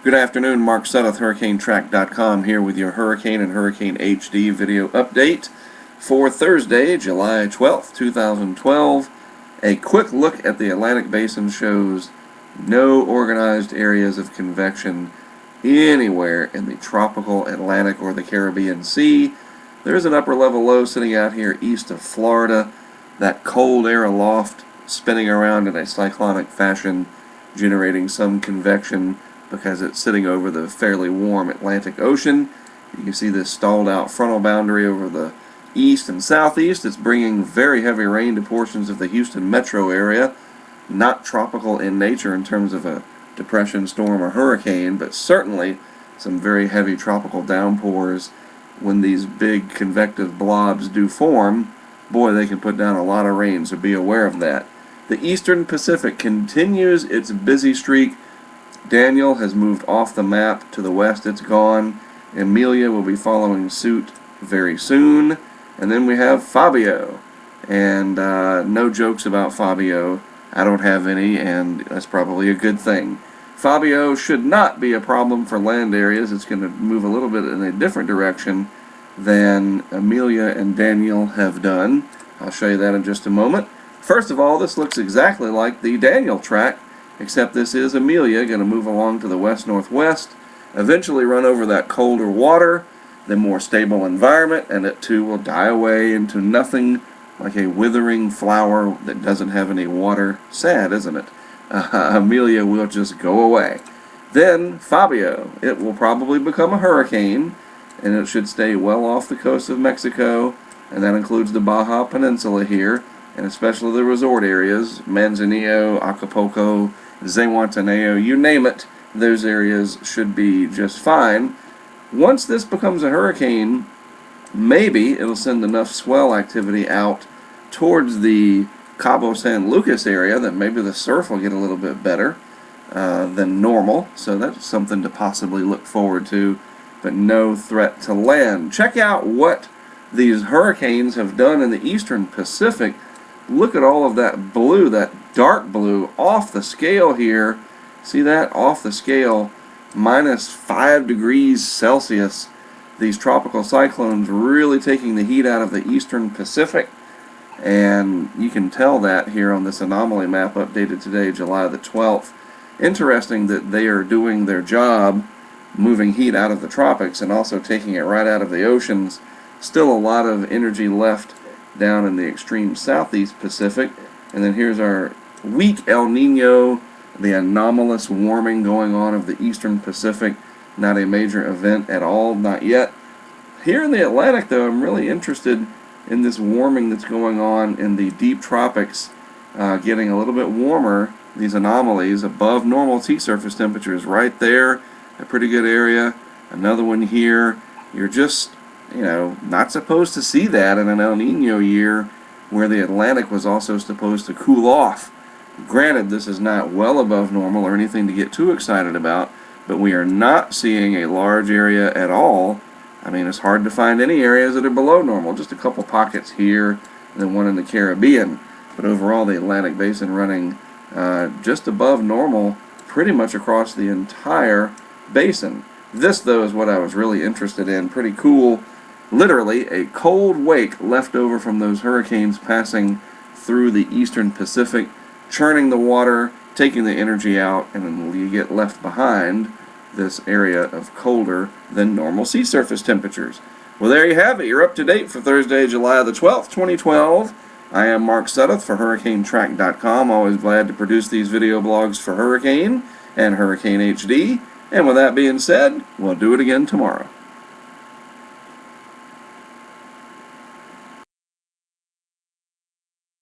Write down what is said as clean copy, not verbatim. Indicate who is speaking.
Speaker 1: Good afternoon, Mark Sudduth, HurricaneTrack.com here with your Hurricane and Hurricane HD video update for Thursday, July 12th, 2012. A quick look at the Atlantic Basin shows no organized areas of convection anywhere in the tropical Atlantic or the Caribbean Sea. There is an upper level low sitting out here east of Florida. That cold air aloft spinning around in a cyclonic fashion, generating some convection because it's sitting over the fairly warm Atlantic Ocean. You can see this stalled out frontal boundary over the east and southeast. It's bringing very heavy rain to portions of the Houston metro area. Not tropical in nature in terms of a depression, storm, or hurricane, but certainly some very heavy tropical downpours. When these big convective blobs do form, boy, they can put down a lot of rain, so be aware of that. The Eastern Pacific continues its busy streak. Daniel has moved off the map. To the west it's gone. Emilia will be following suit very soon. And then we have Fabio. And no jokes about Fabio. I don't have any, and that's probably a good thing. Fabio should not be a problem for land areas. It's going to move a little bit in a different direction than Emilia and Daniel have done. I'll show you that in just a moment. First of all, this looks exactly like the Daniel track, except this is Emilia, going to move along to the west-northwest, eventually run over that colder water, the more stable environment, and it too will die away into nothing, like a withering flower that doesn't have any water. Sad, isn't it? Emilia will just go away. Then Fabio. It will probably become a hurricane, and it should stay well off the coast of Mexico, and that includes the Baja Peninsula here, and especially the resort areas, Manzanillo, Acapulco, Zihuatanejo, you name it, those areas should be just fine. Once this becomes a hurricane, maybe it'll send enough swell activity out towards the Cabo San Lucas area that maybe the surf will get a little bit better than normal, so that's something to possibly look forward to, but no threat to land. Check out what these hurricanes have done in the Eastern Pacific. Look at all of that blue, that dark blue, off the scale here. See that? Off the scale, minus 5 degrees Celsius. These tropical cyclones really taking the heat out of the Eastern Pacific. And you can tell that here on this anomaly map updated today, July the 12th. Interesting that they are doing their job, moving heat out of the tropics and also taking it right out of the oceans. Still a lot of energy left down in the extreme southeast Pacific. And then here's our weak El Nino, the anomalous warming going on of the Eastern Pacific. Not a major event at all, not yet. Here in the Atlantic, though, I'm really interested in this warming that's going on in the deep tropics, getting a little bit warmer. These anomalies above normal sea surface temperatures right there, a pretty good area. Another one here. You're just, not supposed to see that in an El Nino year where the Atlantic was also supposed to cool off. Granted, this is not well above normal or anything to get too excited about, but we are not seeing a large area at all. I mean, it's hard to find any areas that are below normal. Just a couple pockets here, and then one in the Caribbean. But overall, the Atlantic Basin running just above normal pretty much across the entire basin. This, though, is what I was really interested in. Pretty cool. Literally, a cold wake left over from those hurricanes passing through the Eastern Pacific, churning the water, taking the energy out, and then you get left behind this area of colder than normal sea surface temperatures. Well, there you have it. You're up to date for Thursday, July the 12th, 2012. I am Mark Sudduth for HurricaneTrack.com. Always glad to produce these video blogs for Hurricane and Hurricane HD. And with that being said, we'll do it again tomorrow.